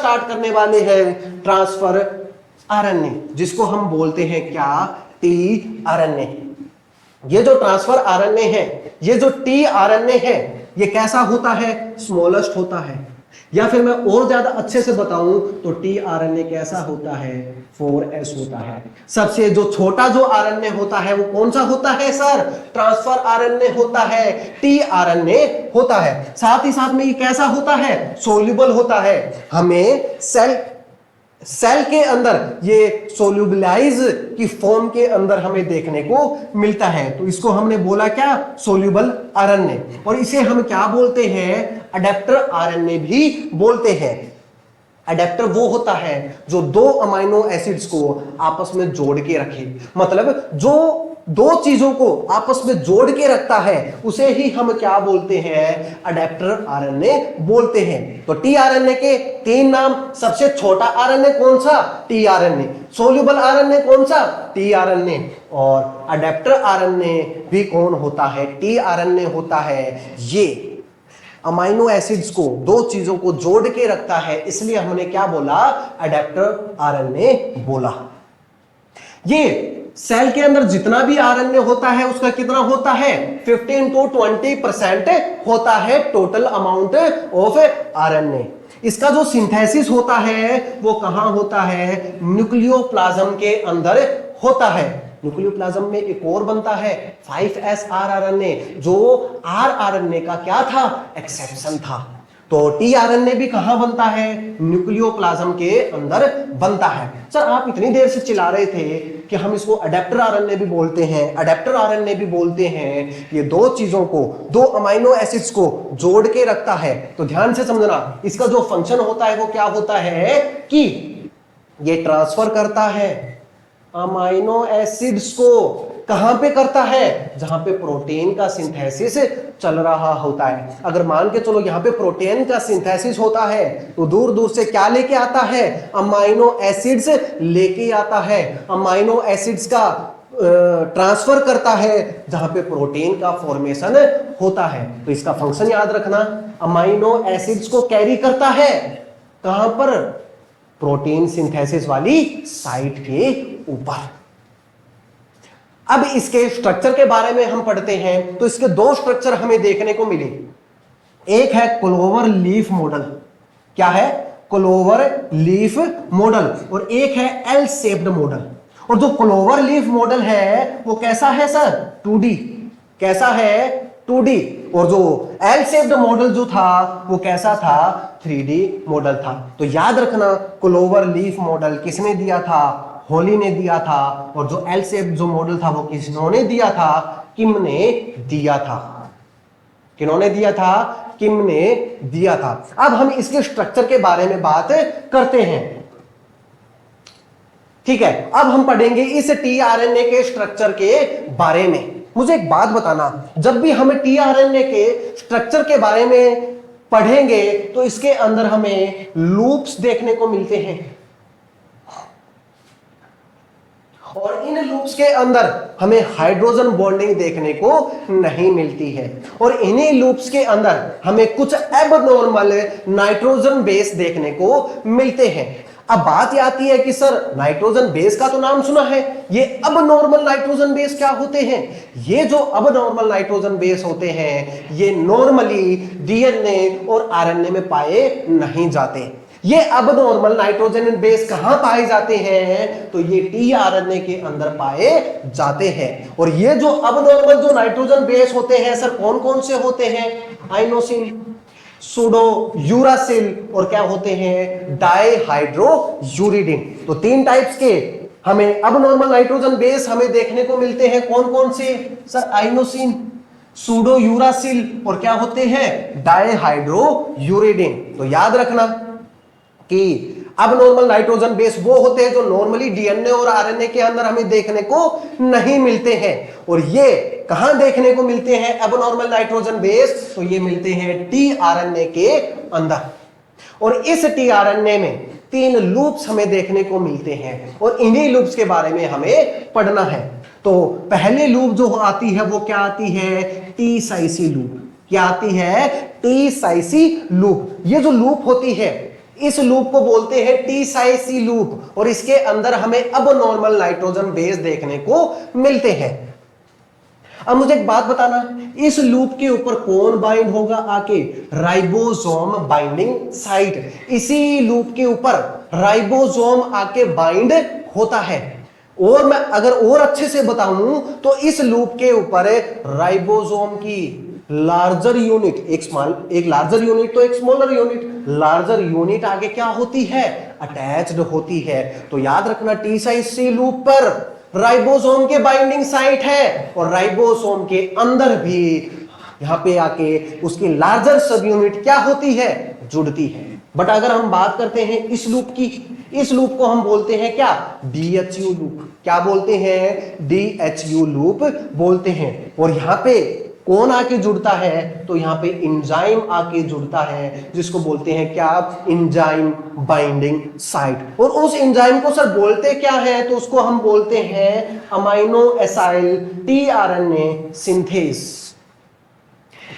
Start करने वाले हैं ट्रांसफर आरएनए, जिसको हम बोलते हैं क्या, टीआरएनए। ये जो ट्रांसफर आरएनए है, ये जो टीआरएनए है, ये कैसा होता है, स्मॉलेस्ट होता है, या फिर मैं और ज्यादा अच्छे से बताऊं तो टीआरएनए कैसा होता है, 4s होता है। सबसे जो छोटा जो आरएनए होता है वो कौन सा होता है सर, ट्रांसफर आरएनए होता है, टीआरएनए होता है। साथ ही साथ में ये कैसा होता है, सोल्यूबल होता है। हमें सेल के अंदर ये सोल्यूबलाइज की फॉर्म के अंदर हमें देखने को मिलता है, तो इसको हमने बोला क्या, सोल्यूबल आरएनए। और इसे हम क्या बोलते हैं, अडेप्टर आरएनए भी बोलते हैं। अडेप्टर वो होता है जो दो अमाइनो एसिड्स को आपस में जोड़ के रखे, मतलब जो दो चीजों को आपस में जोड़ के रखता है उसे ही हम क्या बोलते हैं, अडेप्टर आरएनए बोलते हैं। तो टीआरएनए के तीन नाम, सबसे छोटा आरएनए कौन सा, टीआरएनए, सोल्यूबल आरएनए कौन सा, टीआरएनए, और अडेप्टर आरएनए भी कौन होता है, टीआरएनए होता है। ये अमाइनो एसिड्स को, दो चीजों को जोड़ के रखता है, इसलिए हमने क्या बोला, अडेप्टर आरएनए बोला। ये सेल के अंदर जितना भी आरएनए होता है उसका कितना होता है, 15 to 20% होता है टोटल अमाउंट ऑफ आरएनए। इसका जो सिंथेसिस होता है वो कहां होता है, न्यूक्लियोप्लाज्म के अंदर होता है। न्यूक्लियोप्लाज्म में एक और बनता है 5s आरएनए, जो आरएनए का क्या था, एक्सेप्शन था। तो टीआरएनए भी कहां बनता है, न्यूक्लियोप्लाज्म के अंदर बनता है। सर आप इतनी देर से चिल्ला रहे थे कि हम इसको अडेप्टर आरएनए भी बोलते हैं, अडेप्टर आरएनए भी बोलते हैं। ये दो चीजों को, दो अमाइनो एसिड्स को जोड़ के रखता है। तो ध्यान से समझना, इसका जो फंक्शन होता है वो क्या होता है कि ये ट्रांसफर करता है अमाइनो एसिड्स को। कहां पे करता है, जहां पे प्रोटीन का सिंथेसिस चल रहा होता है। अगर मान के चलो यहां पे प्रोटीन का सिंथेसिस होता है तो दूर दूर से क्या लेके आता है, अमाइनो एसिड्स लेके आता है। अमाइनो एसिड्स का ट्रांसफर करता है जहां पे प्रोटीन का फॉर्मेशन होता है। तो इसका फंक्शन याद रखना, अमाइनो एसिड्स को कैरी करता है कहां पर, प्रोटीन सिंथेसिस वाली साइट के ऊपर। अब इसके स्ट्रक्चर के बारे में हम पढ़ते हैं तो इसके दो स्ट्रक्चर हमें देखने को मिले। एक है क्लोवर लीफ मॉडल, क्या है, क्लोवर लीफ मॉडल, और एक है एल शेप्ड मॉडल। और जो क्लोवर लीफ मॉडल है वो कैसा है सर, 2D, कैसा है, 2D। और जो एल शेप्ड मॉडल जो था वो कैसा था, 3D मॉडल था। तो याद रखना, क्लोवर लीफ मॉडल किसने दिया था, होली ने दिया था, और जो एल शेप जो मॉडल था वो किसने दिया था, किम ने दिया था। किन्होंने दिया था, किम ने दिया था। अब हम इसके स्ट्रक्चर के बारे में बात करते हैं, ठीक है। अब हम पढ़ेंगे इस टीआरएनए के स्ट्रक्चर के बारे में। मुझे एक बात बताना, जब भी हम टीआरएनए के स्ट्रक्चर के बारे में पढ़ेंगे तो इसके अंदर हमें लूप्स देखने को मिलते हैं, और इन लूप्स के अंदर हमें हाइड्रोजन बॉन्डिंग देखने को नहीं मिलती है, और इन्हीं लूप्स के अंदर हमें कुछ एबनॉर्मल नाइट्रोजन बेस देखने को मिलते हैं। अब बात आती है कि सर नाइट्रोजन बेस का तो नाम सुना है, ये अबनॉर्मल नाइट्रोजन बेस क्या होते हैं। ये जो अबनॉर्मल नाइट्रोजन बेस होते हैं ये नॉर्मली डीएनए और आरएनए में पाए नहीं जाते। ये अबनॉर्मल नाइट्रोजन बेस कहां पाए जाते हैं, तो ये टीआरएनए के अंदर पाए जाते हैं। और ये जो अबनॉर्मल जो नाइट्रोजन बेस होते हैं सर कौन कौन से होते हैं, आइनोसिन, सूडो यूरासिल, और क्या होते हैं, डाईहाइड्रोयूरिडिन। तो तीन टाइप्स के हमें अबनॉर्मल नाइट्रोजन बेस हमें देखने को मिलते हैं। कौन कौन से सर, आइनोसिन, सूडो यूरासिल, और क्या होते हैं, डाईहाइड्रोयूरिडिन। तो याद रखना कि अबनॉर्मल नाइट्रोजन बेस वो होते हैं जो नॉर्मली डीएनए और आरएनए के अंदर हमें देखने को नहीं मिलते हैं। और ये कहां देखने को मिलते हैं अबनॉर्मल नाइट्रोजन बेस, तो ये मिलते हैं टीआरएनए के अंदर। और इस टीआरएनए में तीन लूप्स हमें देखने को मिलते हैं, और इन्हीं लूप्स के बारे में हमें पढ़ना है। तो पहले लूप जो आती है वो क्या आती है, टी साइसी लूप। क्या आती है, टी साइसी लूप। ये जो लूप होती है इस लूप को बोलते हैं टी साइज सी लूप, और इसके अंदर हमें अब नॉर्मल नाइट्रोजन बेस देखने को मिलते हैं। अब मुझे एक बात बताना, इस लूप के ऊपर कौन बाइंड होगा आके? Ribosome binding site. इसी लूप के ऊपर राइबोसोम आके बाइंड होता है। और मैं अगर और अच्छे से बताऊं तो इस लूप के ऊपर राइबोसोम की लार्जर यूनिट, एक लार्जर यूनिट तो एक स्मॉलर यूनिट, लार्जर यूनिट आगे क्या होती है? अटैच्ड होती है। तो याद रखना, टी साइज सी लूप पर राइबोसोम के बाइंडिंग साइट है, और राइबोसोम के अंदर भी यहां पे आके उसकी लार्जर सब यूनिट क्या होती है? जुड़ती है। बट अगर हम बात करते हैं इस लूप की, इस लूप को हम बोलते हैं क्या? DHU loop. क्या बोलते हैं? DHU लूप बोलते हैं। और यहां पे कौन आके जुड़ता है? तो यहां पे एंजाइम आके जुड़ता है, जिसको बोलते हैं क्या? Enzyme binding site. और उस एंजाइम को सर बोलते क्या है? तो उसको हम बोलते हैं अमाइनो एसाइल tRNA सिंथेस।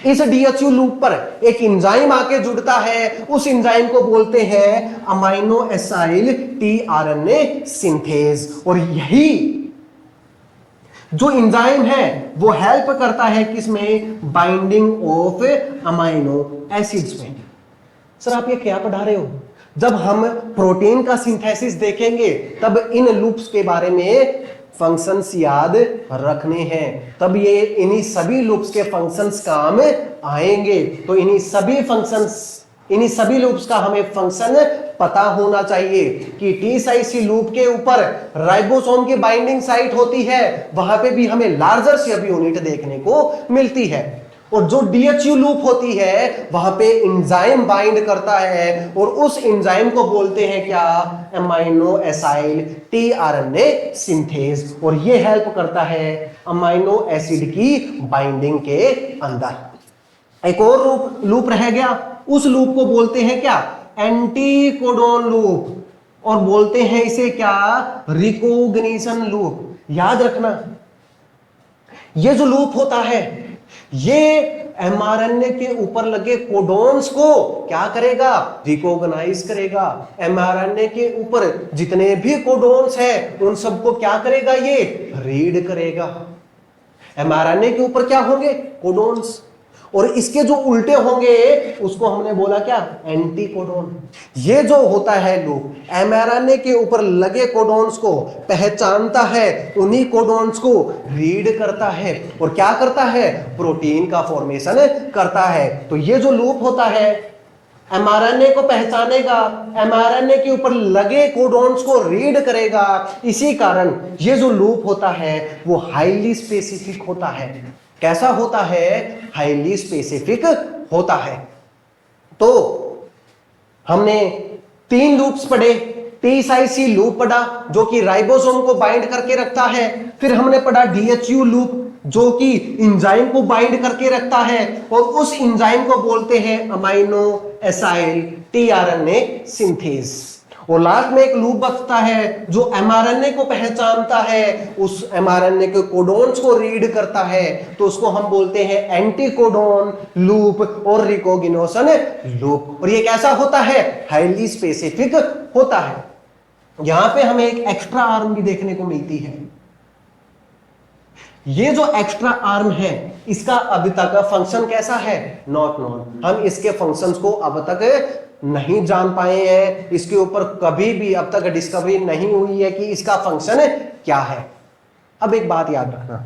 इस DHU लूप पर एक एंजाइम आके जुड़ता है, उस एंजाइम को बोलते हैं अमाइनो एसाइल tRNA सिंथेस। और यही जो एंजाइम है वो हेल्प करता है किसमें? बाइंडिंग ऑफ अमाइनो एसिड्स में। सर आप ये क्या पढ़ा रहे हो? जब हम प्रोटीन का सिंथेसिस देखेंगे तब इन लूप्स के बारे में फंक्शंस याद रखने हैं, तब ये इन्हीं सभी लूप्स के फंक्शंस काम आएंगे। तो इन्हीं सभी लूप्स का हमें फंक्शन पता होना चाहिए कि टी साइज सी लूप के ऊपर राइबोसोम की बाइंडिंग साइट होती है, वहां पे भी हमें लार्जर सब यूनिट देखने को मिलती है। और जो DHU लूप होती है वहां पे एंजाइम बाइंड करता है, और उस एंजाइम को बोलते हैं क्या? Amino acyl tRNA synthase. और ये हेल्प करता है अमाइनो एसिड की बाइंडिंग के अंदर। एक और लूप रह गया, उस लूप को बोलते हैं क्या? एंटीकोडोन लूप, और बोलते हैं इसे क्या? Recognition loop. याद रखना, ये जो लूप होता है ये mRNA के ऊपर लगे कोडोन्स को क्या करेगा? रिकॉग्नाइज करेगा। mRNA के ऊपर जितने भी कोडोन्स हैं उन सबको क्या करेगा? ये रीड करेगा। mRNA के ऊपर क्या होंगे? कोडोन्स, और इसके जो उल्टे होंगे उसको हमने बोला क्या? एंटीकोडोन। ये जो होता है लूप mRNA के ऊपर लगे कोडोन्स को पहचानता है, उन्हीं कोडोन्स को रीड करता है, और क्या करता है? प्रोटीन का फॉर्मेशन करता है। तो ये जो लूप होता है mRNA को पहचानेगा, mRNA के ऊपर लगे कोडोन्स को रीड करेगा। इसी कारण ये जो लूप होता है वो हाईली स्पेसिफिक होता है। कैसा होता है? हाईली स्पेसिफिक होता है। तो हमने 3 लूप्स पढ़े। टी साइज सी लूप पढ़ा जो कि राइबोसोम को बाइंड करके रखता है। फिर हमने पढ़ा DHU लूप जो कि एंजाइम को बाइंड करके रखता है, और उस एंजाइम को बोलते हैं अमाइनो एसाइल tRNA सिंथेस। और लास्ट में एक लूप बचता है जो mRNA को पहचानता है, उस mRNA के कोडोन्स को रीड करता है, तो उसको हम बोलते हैं एंटीकोडोन लूप और रिकॉग्निशन लूप। और ये कैसा होता है? हाईली स्पेसिफिक होता है। यहां पे हमें एक एक्स्ट्रा आर्म भी देखने को मिलती है। ये जो एक्स्ट्रा आर्म है इसका अभी तक फंक्शन कैसा है? Not known. हम इसके फंक्शंस को अब तक नहीं जान पाए हैं, इसके ऊपर कभी भी अब तक डिस्कवरी नहीं हुई है कि इसका फंक्शन क्या है। अब एक बात याद रखना,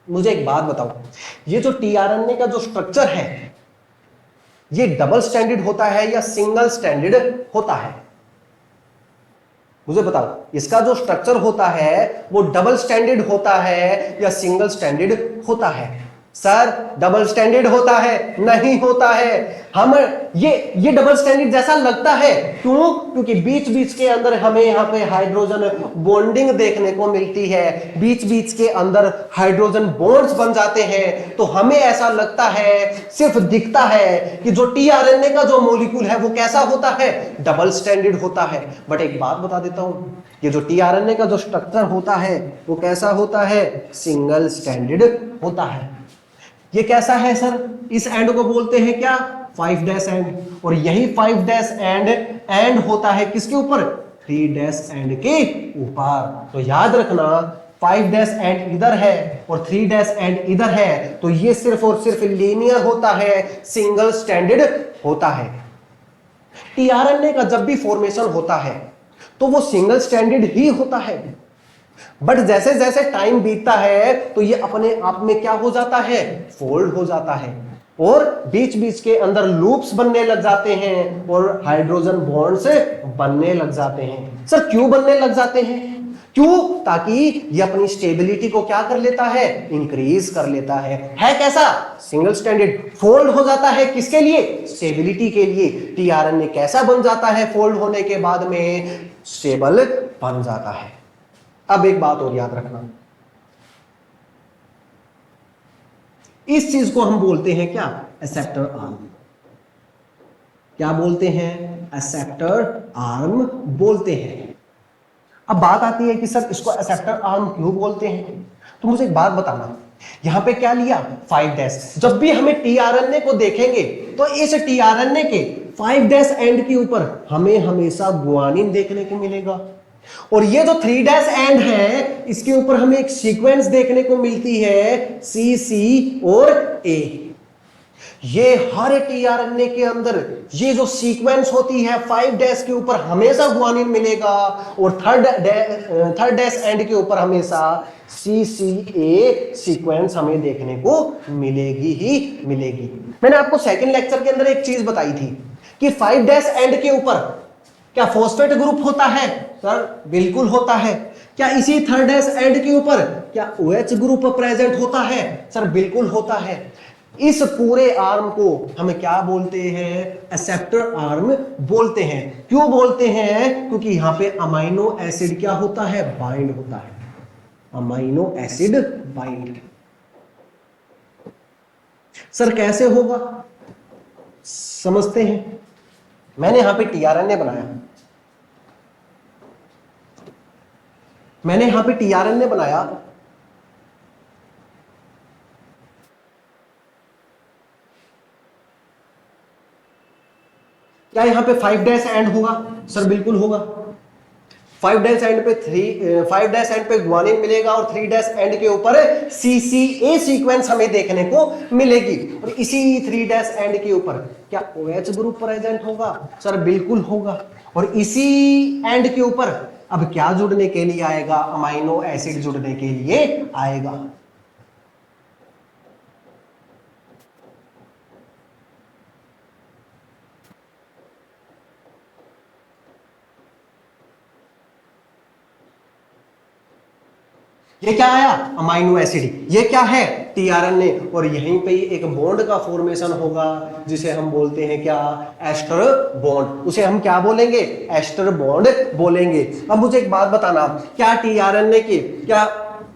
मुझे एक बात बताओ, ये जो tRNA का जो स्ट्रक्चर है ये डबल स्टैंडर्ड होता है या सिंगल स्टैंडर्ड होता है? मुझे बताओ, इसका जो स्ट्रक्चर होता है वो डबल स्टैंडर्ड होता है या सिंगल स्टैंडर्ड होता है? सर डबल स्टैंडर्ड होता है? नहीं होता है। हम ये डबल स्टैंडर्ड जैसा लगता है, क्यों? क्योंकि बीच बीच के अंदर हमें यहाँ पे हाइड्रोजन बॉन्डिंग देखने को मिलती है, बीच बीच के अंदर हाइड्रोजन बॉन्ड्स बन जाते हैं, तो हमें ऐसा लगता है, सिर्फ दिखता है कि जो tRNA का जो मॉलिक्यूल है वो कैसा होता है? डबल स्टैंडर्ड होता है। बट एक बात बता देता हूं, ये जो tRNA का जो स्ट्रक्चर होता है वो कैसा होता है? सिंगल स्टैंडर्ड होता है। ये कैसा है सर? इस एंड को बोलते हैं क्या? 5 डैश एंड, और यही 5 डैश एंड होता है किसके ऊपर? 3 डैश एंड के ऊपर। तो याद रखना 5 डैश एंड इधर है और 3 डैश एंड इधर है, तो ये सिर्फ और सिर्फ लीनियर होता है, सिंगल स्टैंडर्ड होता है। टीआरएनए का जब भी फॉर्मेशन होता है तो वो सिंगल स्टैंडर्ड ही होता है, बट जैसे जैसे टाइम बीतता है तो ये अपने आप में क्या हो जाता है? फोल्ड हो जाता है, और बीच बीच के अंदर लूप्स बनने लग जाते हैं और हाइड्रोजन बॉन्ड्स बनने लग जाते हैं। सर क्यों बनने लग जाते हैं? क्यों? ताकि ये अपनी स्टेबिलिटी को क्या कर लेता है? इंक्रीज कर लेता है कैसा? Single standard. फोल्ड हो जाता है किसके लिए? स्टेबिलिटी के लिए। टीआरएनए कैसा बन जाता है फोल्ड होने के बाद में? स्टेबल बन जाता है। अब एक बात और याद रखना, इस चीज को हम बोलते हैं क्या? Acceptor arm. क्या बोलते हैं? एक्सेप्टर आर्म बोलते हैं। अब बात आती है कि सर इसको एक्सेप्टर आर्म क्यों बोलते हैं? तो मुझे एक बात बताना, यहां पे क्या लिया? 5 डैश। जब भी हमें टीआरएनए को देखेंगे तो इस टीआरएनए के 5 डैश एंड के ऊपर हमें हमेशा गुआनिन देखने को मिलेगा, और ये जो 3 डैश एंड है इसके ऊपर हमें एक सीक्वेंस देखने को मिलती है सी सी और ए। ये हर टीआरएनए के अंदर ये जो सीक्वेंस होती है 5 डैश के ऊपर हमेशा गुआनिन मिलेगा, और थर्ड डैश एंड के ऊपर हमेशा सी सी ए सीक्वेंस हमें देखने को मिलेगी ही मिलेगी। मैंने आपको सेकंड लेक्चर के अंदर एक चीज बताई थी कि 5 डैश एंड के ऊपर क्या फॉस्फेट ग्रुप होता है? सर बिल्कुल होता है। क्या इसी थर्ड डैश एंड के ऊपर क्या OH ग्रुप प्रेजेंट होता है? सर बिल्कुल होता है। इस पूरे आर्म को हम क्या बोलते हैं? एक्सेप्टर आर्म बोलते हैं। क्यों बोलते हैं? क्योंकि यहां पे अमाइनो एसिड क्या होता है? बाइंड होता है। Amino acid bind. सर कैसे होगा? समझते हैं। मैंने यहां पे टीआरएनए बनाया, मैंने यहां पे टीआरएनए बनाया, क्या यहां पे 5 डैश एंड होगा? सर बिल्कुल होगा। 5 डैश एंड पे 5 डैश एंड पे गुआनिन मिलेगा, और 3 डैश एंड के ऊपर CCA सीक्वेंस हमें देखने को मिलेगी, और इसी 3 डैश एंड के ऊपर क्या OH ग्रुप प्रेजेंट होगा? सर बिल्कुल होगा। और इसी एंड के ऊपर अब क्या जुड़ने के लिए आएगा? अमाइनो एसिड जुड़ने के लिए आएगा। ये क्या आया? Amino acid. ये क्या है? टीआरएनए। और यहीं पे ही एक बॉन्ड का फॉर्मेशन होगा जिसे हम बोलते हैं क्या? Ester bond. उसे हम क्या बोलेंगे? एस्टर बॉन्ड बोलेंगे। अब मुझे एक बात बताना, क्या टीआरएनए के क्या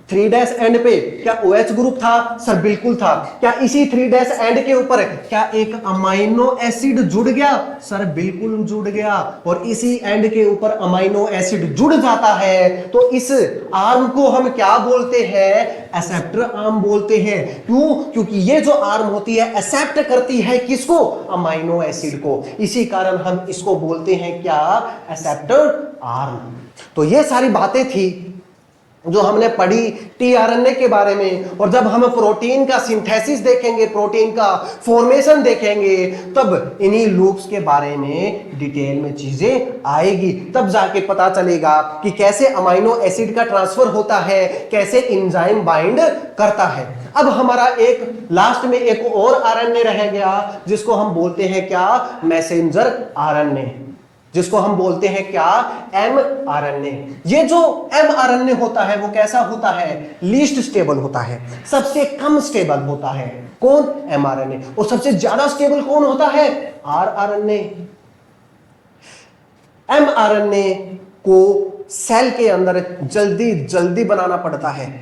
3 डैश एंड पे क्या OH ग्रुप था? सर बिल्कुल था। क्या इसी 3 डैश एंड के ऊपर क्या एक अमाइनो एसिड जुड़ गया? सर बिल्कुल जुड़ गया। और इसी एंड के ऊपर अमाइनो एसिड जुड़ जाता है तो इस आर्म को हम क्या बोलते हैं? एक्सेप्टर आर्म बोलते हैं। क्यों? क्योंकि ये जो आर्म होती है एक्सेप्ट करती है किसको? अमाइनो एसिड को। इसी कारण हम इसको बोलते हैं क्या? Acceptor arm. तो ये सारी बातें थी जो हमने पढ़ी टीआरएनए के बारे में, और जब हम प्रोटीन का सिंथेसिस देखेंगे, प्रोटीन का फॉर्मेशन देखेंगे, तब इन्हीं लूप्स के बारे में डिटेल में चीजें आएगी। तब जाके पता चलेगा कि कैसे अमाइनो एसिड का ट्रांसफर होता है, कैसे एंजाइम बाइंड करता है। अब हमारा एक लास्ट में एक और आरएनए रह गया जिसको हम बोलते हैं क्या? मैसेंजर आरएनए, जिसको हम बोलते हैं क्या? mRNA। ये जो mRNA होता है वो कैसा होता है? लीस्ट स्टेबल होता है, सबसे कम स्टेबल होता है। कौन? mRNA। और सबसे ज्यादा स्टेबल कौन होता है? rRNA। mRNA को सेल के अंदर जल्दी जल्दी बनाना पड़ता है,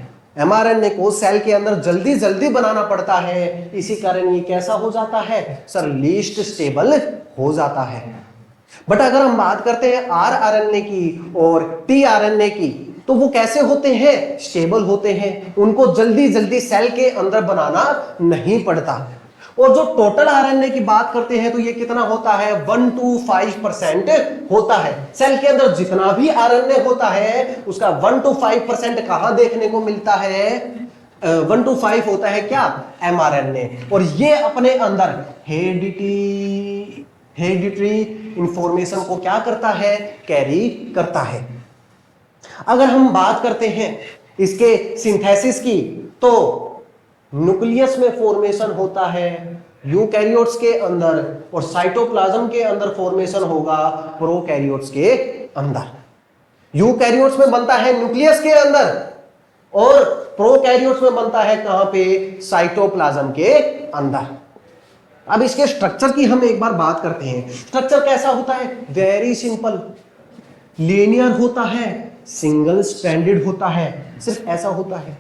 mRNA को सेल के अंदर जल्दी जल्दी बनाना पड़ता है। इसी कारण ये कैसा हो जाता है? सर लीस्ट स्टेबल हो जाता है। बट अगर हम बात करते हैं rRNA की और tRNA की, तो वो कैसे होते हैं? स्टेबल होते हैं। उनको जल्दी जल्दी सेल के अंदर बनाना नहीं पड़ता। और जो टोटल आरएनए की बात करते हैं तो ये कितना होता है, 1 to 5% होता है। सेल के अंदर जितना भी आरएनए होता है उसका 1 to 5% कहां देखने को मिलता है, 1 to 5 होता है क्या, एमआरएनए। और ये अपने अंदर हेरिडिटरी इंफॉर्मेशन को क्या करता है, कैरी करता है। अगर हम बात करते हैं इसके सिंथेसिस की तो न्यूक्लियस में फॉर्मेशन होता है यूकैरियोट्स के अंदर, और साइटोप्लाज्म के अंदर फॉर्मेशन होगा प्रोकैरियोट्स के अंदर। यूकैरियोट्स में बनता है न्यूक्लियस के अंदर और प्रोकैरियोट्स में बनता है कहां पे, साइटोप्लाज्म के अंदर। अब इसके स्ट्रक्चर की हम एक बार बात करते हैं। स्ट्रक्चर कैसा होता है, वेरी सिंपल, लीनियर होता है, सिंगल स्ट्रैंडेड होता है, सिर्फ ऐसा होता है।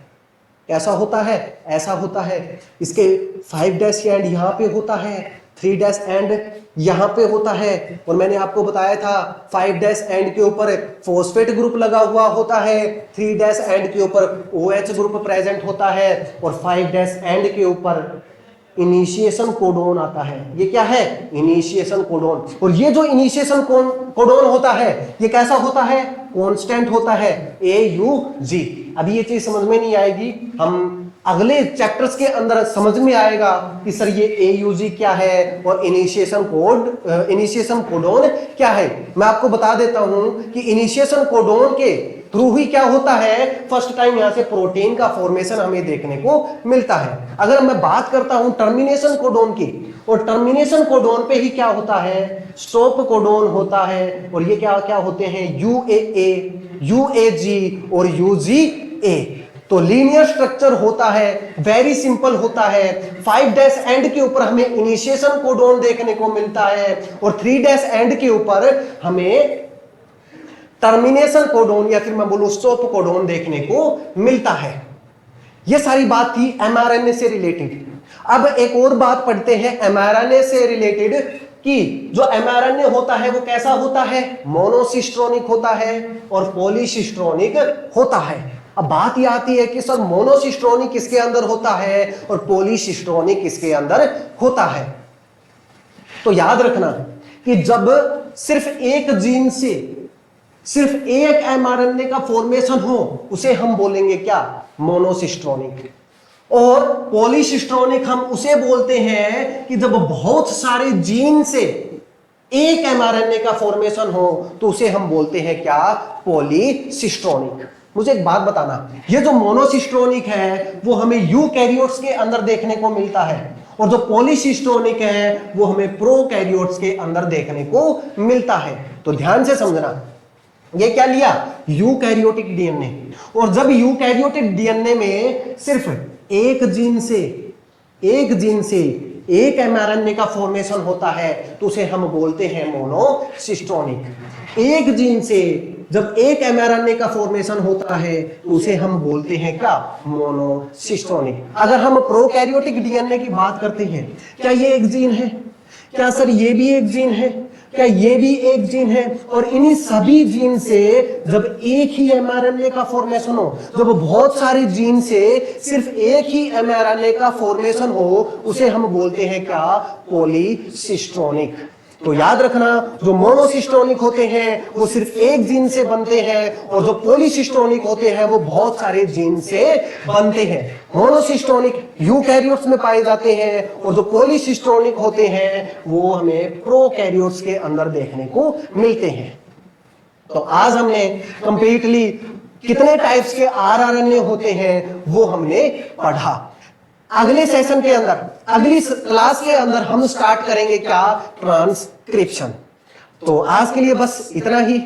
कैसा होता है, ऐसा होता है। इसके 5 डैश एंड यहां पे होता है, 3 डैश एंड यहां पे होता है, और मैंने आपको बताया था 5 डैश एंड के ऊपर फॉस्फेट ग्रुप लगा हुआ होता है, 3 डैश एंड के ऊपर OH ग्रुप प्रेजेंट होता है, और 5 डैश एंड के ऊपर इनिशिएशन कोडोन आता है। ये क्या है, इनिशिएशन कोडोन। और ये जो इनिशिएशन कोडोन होता है ये कैसा होता है, कांस्टेंट होता है, AUG। अभी ये चीज समझ में नहीं आएगी, हम अगले चैप्टर्स के अंदर समझ में आएगा कि सर ये AUG क्या है और इनिशिएशन कोडोन क्या है। मैं आपको बता देता हूं कि इनिशिएशन कोडोन के थ्रू ही क्या होता है, फर्स्ट टाइम यहां से प्रोटीन का फॉर्मेशन हमें देखने को मिलता है। अगर मैं बात करता हूं टर्मिनेशन कोडोन की, और टर्मिनेशन कोडोन पे ही क्या होता है, स्टॉप कोडोन होता है, और ये क्या क्या होते हैं, UAA, UAG और UGA। तो लीनियर स्ट्रक्चर होता है, वेरी सिंपल होता है। 5 डैश एंड के ऊपर हमें इनिशिएशन कोडोन देखने को मिलता है, और 3 डैश एंड के ऊपर हमें टर्मिनेशन कोडोन या फिर मैं बोलूं स्टॉप कोडोन देखने को मिलता है। यह सारी बात थी एमआरएनए से रिलेटेड। अब एक और बात पढ़ते हैं एमआरएनए से रिलेटेड कि जो एमआरएनए होता है वो कैसा होता है, मोनोसिस्ट्रोनिक होता है और पॉलीसिस्ट्रोनिक होता है। अब बात यह आती है कि सर मोनोसिस्ट्रोनिक किसके अंदर होता है और पॉलीसिस्ट्रोनिक किसके अंदर होता है। तो याद रखना कि जब सिर्फ एक जीन से सिर्फ एक एमआरएनए का फॉर्मेशन हो उसे हम बोलेंगे क्या, मोनोसिस्ट्रोनिक। और पॉलीसिस्ट्रोनिक हम उसे बोलते हैं कि जब बहुत सारे जीन से एक एमआरएनए का फॉर्मेशन हो तो उसे हम बोलते हैं क्या, पॉलीसिस्ट्रोनिक। मुझे एक बात बताना, ये जो मोनोसिस्ट्रोनिक है वो हमें यूकैरियोट्स के अंदर देखने को मिलता है, और जो पॉलीसिस्ट्रोनिक है वो हमें प्रोकैरियोट्स के अंदर देखने को मिलता है। तो ध्यान से समझना, ये क्या लिया, यूकैरियोटिक डीएनए। और जब यूकैरियोटिक डीएनए में सिर्फ एक जीन से एक एमआरएनए का फॉर्मेशन होता है तो उसे हम बोलते हैं मोनोसिस्ट्रोनिक। एक जीन से जब एक एमआरएनए का फॉर्मेशन होता है तो उसे हम बोलते हैं क्या, मोनोसिस्ट्रोनिक। अगर हम प्रोकैरियोटिक डीएनए की बात करते हैं, क्या ये एक जीन है, क्या सर ये भी एक जीन है, क्या ये भी एक जीन है, और इन्हीं सभी जीन से जब एक ही एमआरएनए का फॉर्मेशन हो, जब बहुत सारे जीन से सिर्फ एक ही एमआरएनए का फॉर्मेशन हो उसे हम बोलते हैं क्या, पॉलीसिस्ट्रोनिक। तो याद रखना, जो मोनोसिस्ट्रोनिक होते हैं वो सिर्फ एक जीन से बनते हैं, और जो पॉलीसिस्ट्रोनिक होते हैं वो बहुत सारे जीन से बनते हैं। मोनोसिस्ट्रोनिक यूकैरियोट्स में पाए जाते हैं, और जो पॉलीसिस्ट्रोनिक होते हैं वो हमें प्रोकैरियोट्स के अंदर देखने को मिलते हैं। तो आज हमने कंप्लीटली कितने टाइप्स के आरआरएनए होते हैं वो हमने पढ़ा। अगले सेशन के अंदर, अगली क्लास के अंदर हम स्टार्ट करेंगे क्या, ट्रांसक्रिप्शन। तो आज के लिए बस इतना ही।